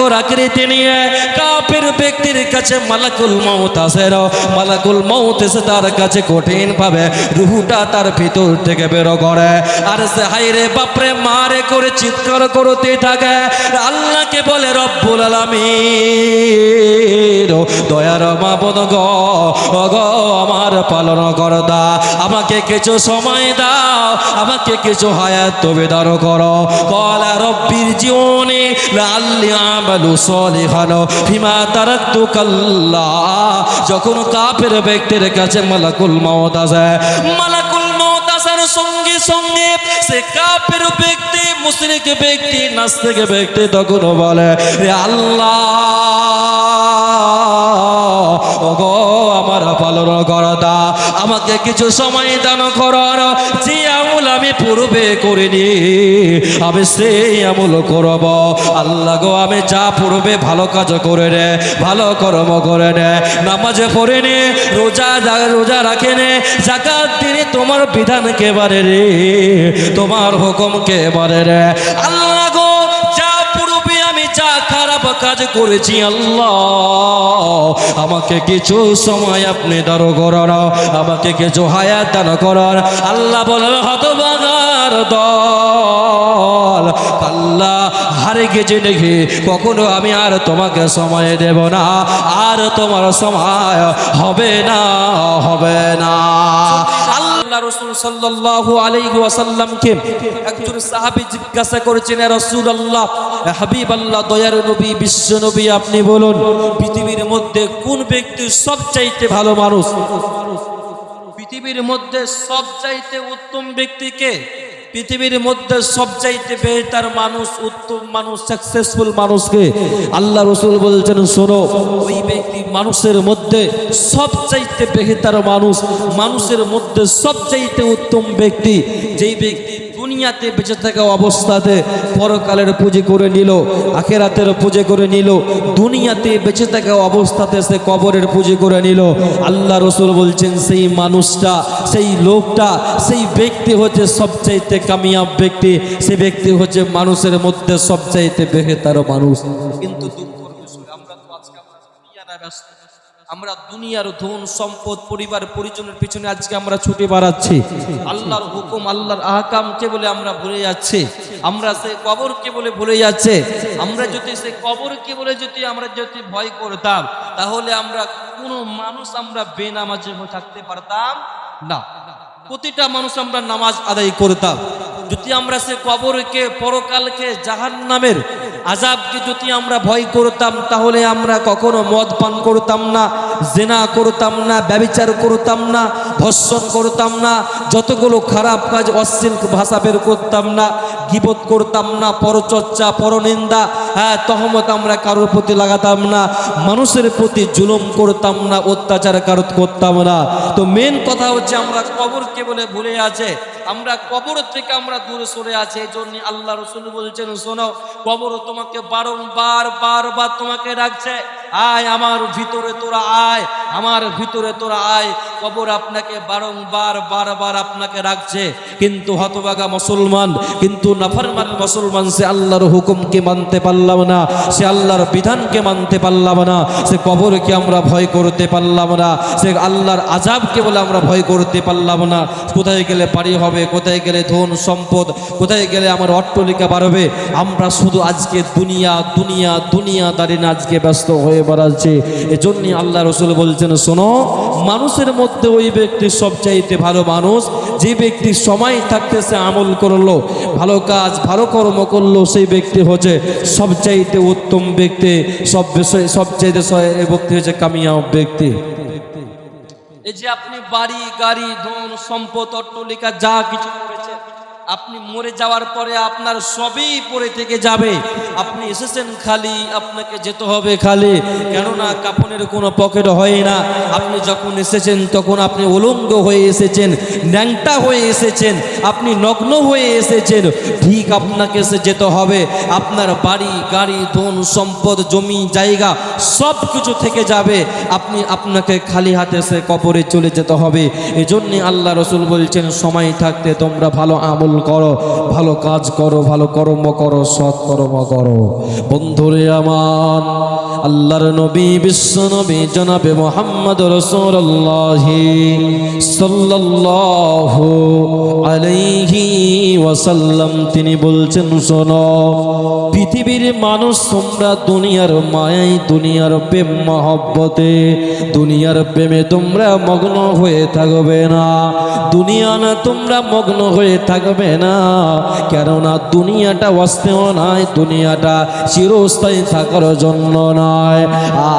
ভয়ঙ্কর আকৃতি নিয়ে কাফের ব্যক্তির কাছে মালাকুল মউত আসে। মালাকুল মউত এসে তার কাছে কঠিন ভাবে রুহটা তার ভিতর থেকে বের করে, আর সে হায়রে বাপরে মারে করে চিৎকার করতে থাকে, আল্লাহকে বলে রব্বুল আলামিন দয়ার মাবুদ গো আমার পালন করদা, আমাকে কিছু সময় দাও, আমাকে কিছু হায়াত তুমি দান করো। ক্বালা রব্বির জিউনি লাআল্লি আমালু সালিহান ফিমা তারাকতু কাল্লা। যখন কাফের ব্যক্তির কাছে মালাকুল মউত আসে, মালাকুল মউত আসার সঙ্গে সঙ্গে সে কাফের ব্যক্তি, মুশরিক ব্যক্তি, নাস্তিক ব্যক্তি তখন বলে আল্লাহ ওগো আমার পালন করদা, আমাকে কিছু সময় দান করার, যে আমল আমি পূর্বে করিনি আমি সেই আমল করব। আল্লাহ গো আমি যা পূর্বে ভালো কাজ করে নে, ভালো কর্ম করে নে, নামাজ পড়ে নে, রোজা রাখে নে, যাকাত দিয়ে তোমার বিধান কে বারে রে, তোমার হুকুম কে বারে রে। আল্লাহ গো যা পূর্বে আমি যা খারাপ কাজ করেছি আল্লাহ আমাকে কিছু সময় আপনি দান করার, আমাকে কিছু হায়াত দান করার। আল্লাহ বলেন হতভাগার দল, আল্লাহ হারে গেছে দেখি কখনো আমি আর তোমাকে সময় দেব না, আর তোমার সময় হবে না, হবে না। আল্লাহ রাসূল সাল্লাল্লাহু আলাইহি ওয়াসাল্লামকে একজন সাহাবী জিজ্ঞাসা করেছেন, ইয়া রাসূলুল্লাহ, হাবিবাল্লাহ, দয়ার নবী, বিশ্ব নবী, আপনি বলুন পৃথিবীর মধ্যে কোন ব্যক্তি সবচাইতে ভালো মানুষ? পৃথিবীর মধ্যে সবচাইতে উত্তম ব্যক্তি কে? পৃথিবীর মধ্যে সবচাইতে বেহতর মানুষ, উত্তম মানুষ, সাকসেসফুল মানুষকে আল্লাহ রাসূল বলছেন শোনো, ওই ব্যক্তি মানুষের মধ্যে সবচাইতে বেহতর মানুষ, মানুষের মধ্যে সবচাইতে উত্তম ব্যক্তি যেই ব্যক্তি দুনিয়াতে বেঁচে থাকা অবস্থাতে পরকালের পুজো করে নিল, আখিরাতের পুজো করে নিল, দুনিয়াতে বেঁচে থাকা অবস্থাতে সে কবরের পুজো করে নিল। আল্লাহ রাসূল বলছেন সেই মানুষটা, সেই লোকটা, সেই ব্যক্তি হচ্ছে সবচাইতে কামিয়াব ব্যক্তি, সে ব্যক্তি হচ্ছে মানুষের মধ্যে সবচাইতে বেহতর মানুষ। কিন্তু দুঃখের বিষয় আমরা তো আজকে দুনিয়াতে ব্যস্ত, আমরা দুনিয়ার ধন সম্পদ পরিবার পরিজনের পিছনে আজকে আমরা ছুটে বেড়াচ্ছি, আল্লাহর হুকুম আল্লাহর আহকামকে বলে আমরা ভুলে যাচ্ছি, আমরা সে কবরকে বলে ভুলে যাচ্ছে। আমরা যদি সে কবরকে বলে আমরা যদি ভয় করতাম তাহলে আমরা কোনো মানুষ আমরা বেনামাজি হয়ে থাকতে পারতাম না, প্রতিটা মানুষ আমরা নামাজ আদায় করতাম। যদি আমরা সে কবরকে, পরকালকে, জাহান্নামের আযাবকে যদি আমরা ভয় করতাম তাহলে আমরা কখনো মদ পান করতাম না, জিনা করতাম না, ব্যভিচার করতাম না, ধর্ষণ করতাম না, যতগুলো খারাপ কাজ অশ্লীল ভাষা বের করতাম না, গীবত করতাম না, পরচর্চা, পরনিন্দা, তহমত আমরা কারোর প্রতি লাগাতাম না, মানুষের প্রতি জুলুম করতাম না, অত্যাচার করতাম না। তো মেন কথা হচ্ছে আমরা কবরকে বলে ভুলে আছে, আমরা কবর থেকে আমরা দূরে সরে আছি। এই জন্য আল্লাহ রাসূল বলছেন শোনো, কবর তোমাকে বারবার তোমাকে ডাকছে, আয় আমার ভিতরে তোরা আয়, আমার ভিতরে তোরা আয়। কবর আপনাকে বারবার আপনাকে ডাকছে, কিন্তু হতভাগা মুসলমান, কিন্তু নাফরমান মুসলমান, সে আল্লাহর হুকুমকে মানতে পারলাম না, সে আল্লাহর বিধানকে মানতে পারলাম না, সে কবরকে আমরা ভয় করতে পারলাম না, সে আল্লাহর আযাবকে বলে আমরা ভয় করতে পারলাম না। কোথায় গেলে বাড়ি হবে, কোথায় গেলে ধন সম্পদ, কোথায় গেলে আমার অট্টালিকা বাড়বে, আমরা শুধু আজকে দুনিয়াদারি না আজকে ব্যস্ত হয়ে বেড়াচ্ছি। এজন্য আল্লাহ রাসূল বলছেন শোনো, মানুষের মধ্যে ওই ব্যক্তি সবচাইতে ভালো মানুষ যে ব্যক্তি সময় থাকতে সে আমল করলো, ভালো কাজ ভালো কর্ম করলো, সেই ব্যক্তি হচ্ছে সবচাইতে উত্তম ব্যক্তি, সবচাইতে ব্যক্তি হচ্ছে কামিয়াব ব্যক্তি। এই যে আপনি বাড়ি গাড়ি ধন সম্পদ অট্টালিকা যা কিছু করেছেন, আপনি মরে যাওয়ার পরে আপনার সবই পড়ে থেকে যাবে। আপনি এসেছেন খালি, আপনাকে যেতে হবে খালি, কেননা কাফনের কোনো পকেট হয় না। আপনি যখন এসেছেন তখন আপনি উলঙ্গ হয়ে এসেছেন, ন্যাংটা হয়ে এসেছেন, আপনি নগ্ন হয়ে এসেছেন, ঠিক আপনাকে এসে যেতে হবে। আপনার বাড়ি গাড়ি ধন সম্পদ জমি জায়গা সব কিছু থেকে যাবে, আপনাকে খালি হাতে এসে কবরে চলে যেতে হবে। এজন্যে আল্লাহ রাসূল বলছেন সময় থাকতে তোমরা ভালো আমল করো, ভালো কাজ করো, ভালো কর্ম করো, সৎ কর্ম করো। বন্ধুরে আমার, আল্লাহর নবী বিশ্ব নবী জনাবে মুহাম্মদ রাসূলুল্লাহ সাল্লাল্লাহু আলাইহি ওয়াসাল্লাম তিনি বলছেন, শোনো পৃথিবীর মানুষ, তোমরা দুনিয়ার মায়ায়, দুনিয়ার প্রেম মহব্বতে, দুনিয়ার প্রেমে তোমরা মগ্ন হয়ে থাকবে না। দুনিয়া না তোমরা মগ্ন হয়ে থাকবে না, কেননা দুনিয়াটা অস্থায়ী নয়, দুনিয়াটা চিরস্থায়ী থাকার জন্য নয়।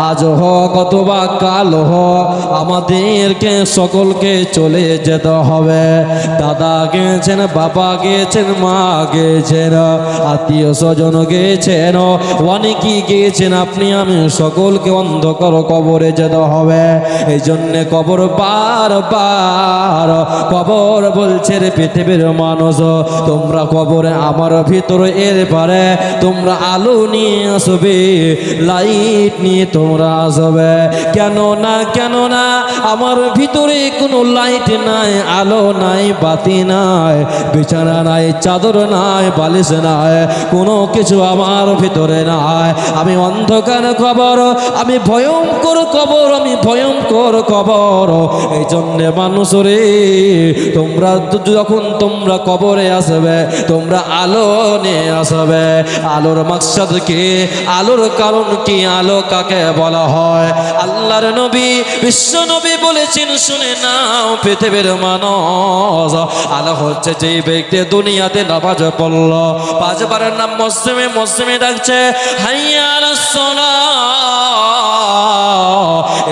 আজ হোক অথবা কাল হোক আমাদেরকে সকলকে চলে যেতে হবে। দাদা গেছেন, বাবা গেছেন, মা গেছেন, আত্মীয় স্বজন গেছেন, অনেকেই গিয়েছেন, আপনি আমি সকলকে অন্ধকার কবরে যেতে হবে। এই জন্যে কবর বারবার কবর বলছে রে পৃথিবীর মানুষ, তোমরা কবরে আমার ভিতরে এর পারে তোমরা আলো নিয়ে আসবে, লাইট নিয়ে তোমরা আসবে। কেন না আমার ভিতরে কোনো লাইট নাই, আলো নাই, বাতি নাই, বিছানা নাই, চাদর নাই, বালিশ নাই, কোনো কিছু আমার ভিতরে নাই। আমি অন্ধকার কবর, আমি ভয়ঙ্কর কবর, আমি ভয়ঙ্কর কবর। এই জন্যে মানুষ রে, তোমরা যখন তোমরা কবরে আসবে, তোমরা আলো নিয়ে আসবে। আলোর মাকসাদ কি? আলোর কারণ কি? আলো কাকে বলা হয়? আল্লাহর নবী বিশ্ব নবী বলেছেন, শুনে নাও পৃথিবীর মানুষ, আলো হচ্ছে যেই ব্যক্তি দুনিয়াতে নামাজ পড়ল, 5 বারের নাম মসজিদে ডাকছে, হাইয়া আলাস সালাহ,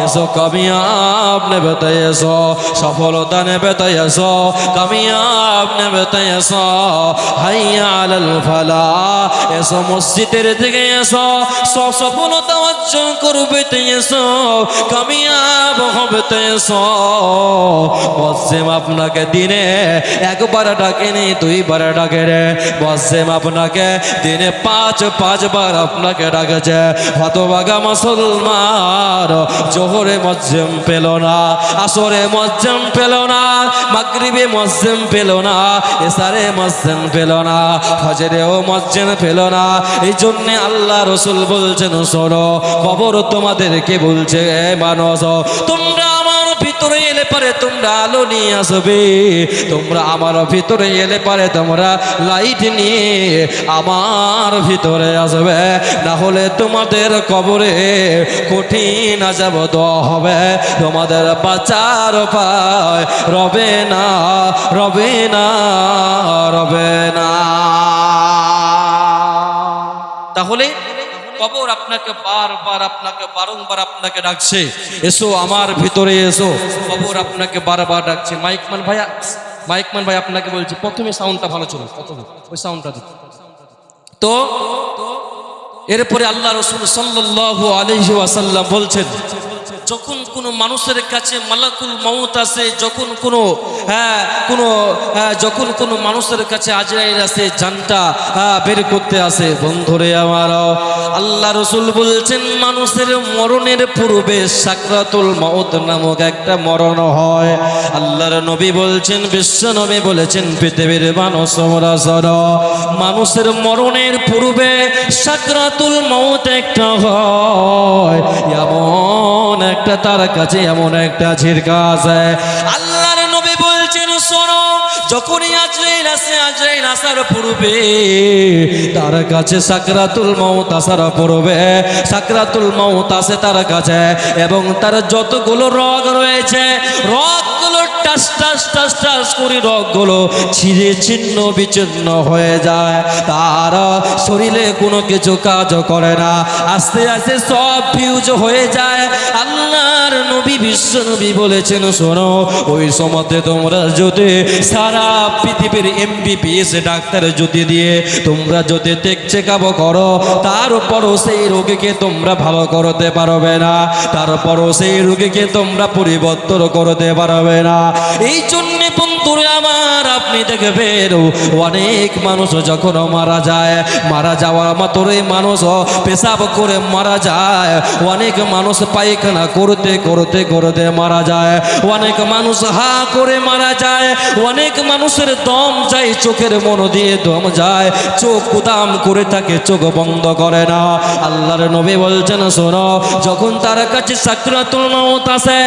এসো কামিয়াব নেবে তাই এসো, সফলতা নেবে তাই এসো, কামিয়াব নেবে তাই এসো, হাইয়া আলাল ফালাহ, এসো মসজিদের দিকে এসো, সফলতা অর্জন করবে তাই এসো, কামিয়াব হবে তাই এসো। মসজিদ আপনাকে দিনে একবার ডাকেনি, 2 বার ডাকে রে। মসজিদ আপনাকে দিনে 5 বার আপনাকে ডাকেছে। হতভাগা মুসলমান, জোহরে মসজিদ পেল না, আসরে মসজিদ পেল না, মাগরিবে মসজিদ পেল না, এশারে মসজিদ পেল না, ফজরেও মসজিদ পেল না। এই জন্য আল্লাহ রাসূল বলছেন, শোনো কবর তোমাদেরকে বলছে, এ মানুষ, তোমরা আমার ভিতরে এলে পারে তোমরা আলো নিয়ে আসবে, তোমরা আমার ভিতরে এলে পারে তোমরা লাইট নিয়ে আমার ভিতরে আসবে, না হলে তোমাদের কবরে কঠিন আযাব দেওয়া হবে, তোমাদের বাঁচার উপায় রবে না, রবে না, রবে না। তাহলে কবর আপনাকে বারংবার আপনাকে ডাকছে, এসো আমার ভিতরে এসো। কবর আপনাকে বারবার ডাকছে। মাইকম্যান ভাই আপনাকে বলছে, প্রথমে সাউন্ডটা ভালো ছিল, প্রথমে ওই সাউন্ডটা দিন তো। এরপরে আল্লাহ রাসূল সাল্লাল্লাহু আলাইহি ওয়াসাল্লাম বলছেন, যখন কোনো মানুষের কাছে মালাকুল মউত আসে, যখন কোনো মানুষের কাছে আজরাইল আসে, জানটা বের করতে আসে, বন্ধুরে আমার, আল্লাহ রাসূল বলছেন, মানুষের মরণের পূর্বে সাকরাতুল মউত নামক একটা মরণ হয়। আল্লাহর নবী বলছেন, বিশ্ব নবী বলেছেন, পৃথিবীর মানুষরা শোনো, মানুষের মরণের পূর্বে সাকরাতুল মউত একটা হয়, এমন একটা তার কাছে এমন একটা ঝিরকা আছে। আল্লাহর নবী বলছেন, শোনো, যখনই আজরাইল আসে, আজরাইল আসার পূর্বে তার কাছে সাকরাতুল মউত আসার পূর্বে সাকরাতুল মউত আসে তার কাছে, এবং তার যতগুলো রগ রয়েছে, রগগুলো টাস টাস টাস টাস করে রগগুলো ছিঁড়ে ছিন্ন বিচ্ছিন্ন হয়ে যায়, তার শরীরে কোনো কিছু কাজ করে না, আস্তে আস্তে সব ফিউজ হয়ে যায়। আল্লাহর নবী বিশ্ব নবী বলেছেন, শোনো, ওই সময়তে তোমরা যদি সারা পৃথিবীর MBBS ডাক্তার যদি দিয়ে তোমরা যদি চেক আপ করো, তারপরও সেই রোগীকে তোমরা ভালো করতে পারবে না, তারপরও সেই রোগীকে তোমরা পরিবর্তন করতে পারবে না। এই জন্যে বন্ধুরে আমার আপনি দেখবেন অনেক মানুষ যখন মারা যায়, মারা যাওয়ার মাত্রই মানুষ পেশাব করে মারা যায়, অনেক মানুষ পায়খানা করতে করতে করতে মারা যায়, অনেক মানুষ হা করে মারা যায়, অনেক মানুষের দম যায়, চোখের মন দিয়ে দম যায়, চোখ উদাম করে থাকে, চোখ বন্ধ করে না। আল্লাহর নবী বলছেন শোনো, যখন তার কাছে সাকরাতুল মউত আসে,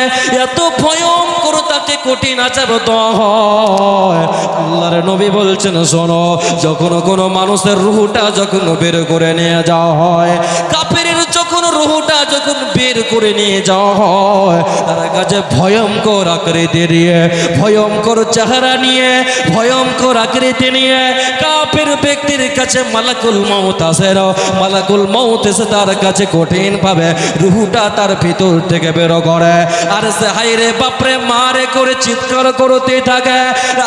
এত ভয়ঙ্কর তাকে কঠিন আযাব দেওয়া হয়। আল্লাহর নবী বলছেন শোনো, যখন কোনো মানুষের রূহটা যখন বের করে নিয়ে যাওয়া হয়, কাফেরের যখন রূহটা যখন বের করে নিয়ে যাওয়া হয়, তার কাছে ভয়ঙ্কর আকৃতি নিয়ে, ভয়ঙ্কর চেহারা নিয়ে, ভয়ঙ্কর আকৃতি নিয়ে কাফের ব্যক্তির কাছে মালাকুল মউত আসে। মালাকুল মউত এসে তার কাছে কঠিন ভাবে রূহটা তার ভিতর থেকে বের করে, আর সে হায়রে বাপরে মারে করে চিৎকার করতে থাকে,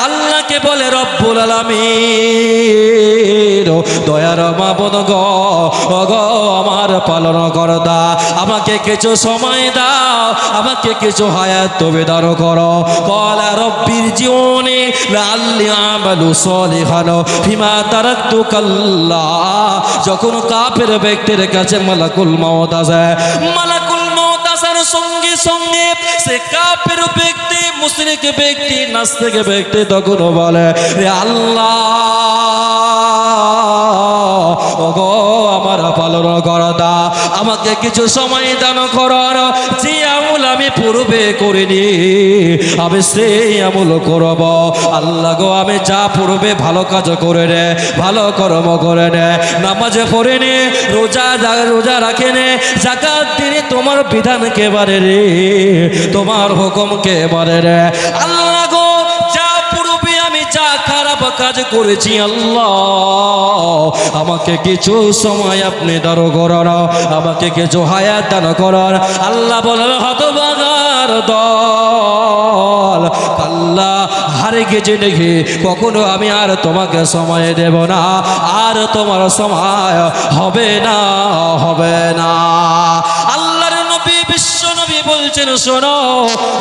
আল্লাহকে বলে রব্বুল আলামিন, দয়ার মাবুদ গো, ওগো আমার পালন করদা, আমাকে কিছু সময় দাও, আমাকে কিছু হায়াত তুমি দান করো। ক্বালা রব্বির জিউনি লাআল্লি আমালু সালিহান ফিমা তারাকতু কাল্লা। যখন কাফের ব্যক্তির কাছে মালাকুল মউত আসে, মালাকুল মউত আসার সঙ্গে সঙ্গে সে কাফের ব্যক্তি, মুশরিক ব্যক্তি, নাস্তিক ব্যক্তি তখন বলে, হে আল্লাহ, ওগো আমার পালন করদা, আমাকে কিছু সময় দান করার, যে আমল আমি পূর্বে করিনি আমি সেই আমল করব। আল্লাহ গো, আমি যা পূর্বে ভালো কাজ করে নে, ভালো কর্ম করে নে, নামাজে পড়ে নে, রোজা রাখে নে, যাকাত দিনে, তোমার বিধান কে বারে রে, তোমার হুকুম কে বারে রে। আল্লাহ গো, যা পূর্বে আমি যা খারাপ কাজ করেছি, আল্লাহ আমাকে কিছু সময় আপনি দান করার, আমাকে কিছু হায়াত দান করার। আল্লাহ বলেন, হতভাগার দল, আল্লাহ হারে গেছে দেখি, কখনো আমি আর তোমাকে সময় দেব না, আর তোমার সময় হবে না, হবে না। আল্লাহর নবী, বিশ্ব নবী বলছেন শোনো,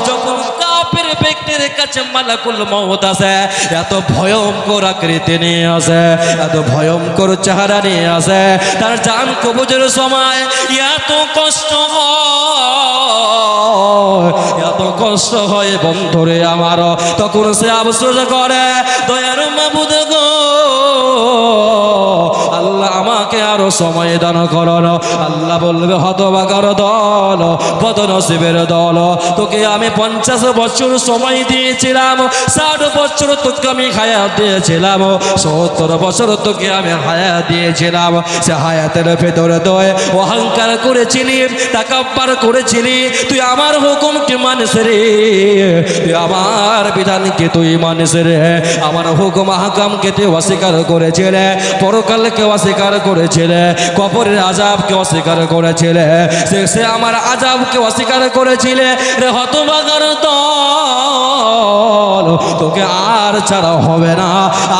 যখন কাফের ব্যক্তির কাছে মালাকুল মউত আসে, এত ভয়ঙ্কর আকৃতি নিয়ে আসে, এত ভয়ঙ্কর চেহারা নিয়ে আসে, তার জান কবজের সময় এত কষ্ট হয়, এত কষ্ট হয় বন্ধুরে আমার, তখন সে আফসোস করে, দয়ার মাবুদ গো, আল্লাহ আমাকে আরো সময় দান করো। আল্লাহ বলবে, হতভাগার দল, বদনসিবের দল, তোকে আমি 50 বছর সময় দিয়েছিলাম, 60 বছর তোকে আমি হায়াত দিয়েছিলাম, 70 বছর তোকে আমি হায়াত দিয়েছিলাম, সে হায়াতের ভেতরে তুই অহংকার করেছিলি, তাকাব্বুর করেছিলি, তুই আমার হুকুমকে মানিস রে, তুই আমার বিধানকে তুই মানিস রে, আমার হুকুম আহকামকে তুই অস্বীকার করেছিলে, পরকালকে অস্বীকার করেছিলে, কবরের আযাবকে অস্বীকার করেছিলে, সে আমার আযাবকে অস্বীকার করেছিলে রে, হতভাগার দল, তোকে আর ছাড়া হবে না,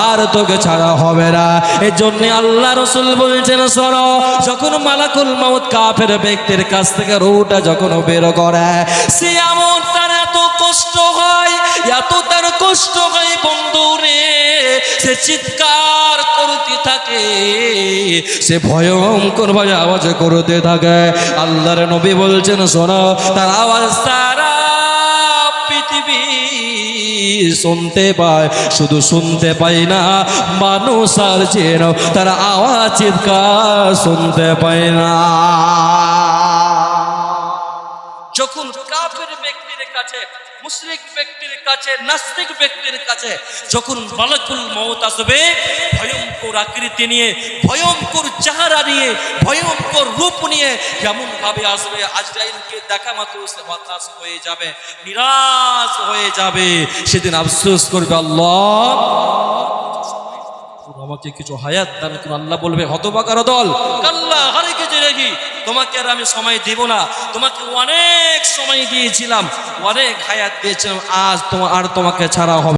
আর তোকে ছাড়া হবে না। এই জন্য আল্লাহ রাসূল বলছেন শোনো, যখন মালাকুল মউত কাফের ব্যক্তির কাছ থেকে রূহটা যখন বের করে, সে এমন তার এত কষ্ট হয়, এত তার কষ্ট হয় বন্ধুরে, সে চিৎকার করতে থাকে, সে ভয়ঙ্কর ভাবে আওয়াজ করতে থাকে। আল্লাহর নবী বলছেন শোনো, তার আওয়াজ সারা পৃথিবী শুনতে পায়, শুধু শুনতে পায় না, মানুষ আর যেন তার আওয়াজ চিৎকার শুনতে পায় না। যখন কাফের ব্যক্তির কাছে, মুশরিক ব্যক্তির কাছে, নাস্তিক ব্যক্তির কাছে যখন মালাকুল মউত আসবে, ভয়ঙ্কর আকৃতি নিয়ে, ভয়ঙ্কর চেহারা নিয়ে, ভয়ঙ্কর রূপ নিয়ে, কেমন ভাবে আসবে, আজরাইলকে দেখা মাত্র সে হতাশ হয়ে যাবে, নিরাশ হয়ে যাবে, সেদিন আফসোস করবে, আল্লাহ আমাকে কিছু হায়াত দান করুন। আল্লাহ বলবে, হতভাগার দল, কাল্লা হারে গেছে রেখি, তোমাকে আর আমি সময় দেব না, তোমাকে অনেক সময় দিয়েছিলাম, অনেক হায়াত দিয়েছিলাম, আজ তোমাকে ছাড়া হবে।